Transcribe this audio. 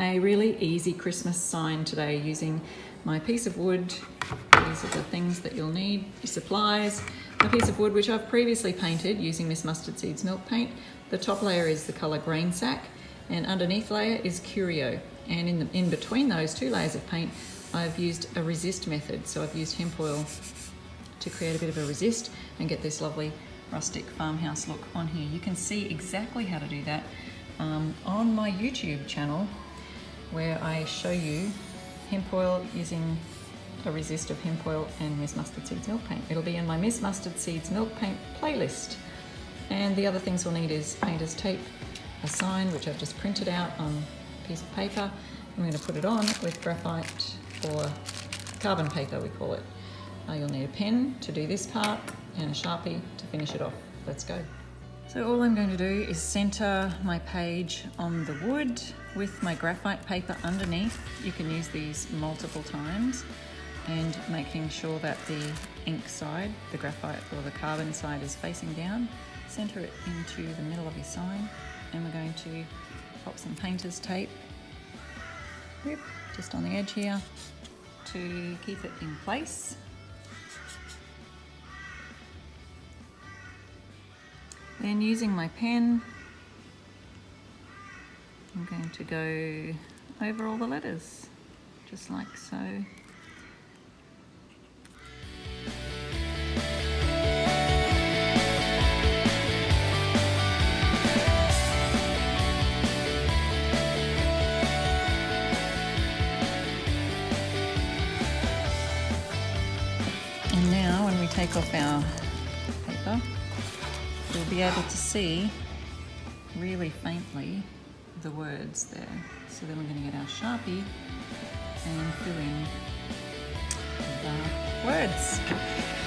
a really easy Christmas sign today using my piece of wood. These are the things that you'll need, your supplies. A piece of wood which I've previously painted using Miss Mustard Seeds milk paint. The top layer is the colour green sack and underneath layer is Curio. And in between those two layers of paint I've used a resist method. So I've used hemp oil to create a bit of a resist and get this lovely rustic farmhouse look on here. You can see exactly how to do that on my YouTube channel, where I show you hemp oil using a resist of hemp oil and Miss Mustard Seeds milk paint. It'll be in my Miss Mustard Seeds milk paint playlist. And the other things we'll need is painter's tape, a sign which I've just printed out on a piece of paper. I'm going to put it on with graphite or carbon paper, we call it. You'll need a pen to do this part and a Sharpie to finish it off. Let's go. So all I'm going to do is center my page on the wood with my graphite paper underneath. You can use these multiple times, and making sure that the ink side, the graphite or the carbon side, is facing down. Center it into the middle of your sign, and we're going to pop some painter's tape just on the edge here to keep it in place. Then using my pen, I'm going to go over all the letters, just like so. And now when we take off our paper, we'll be able to see really faintly the words there. So then we're going to get our Sharpie and fill in the words.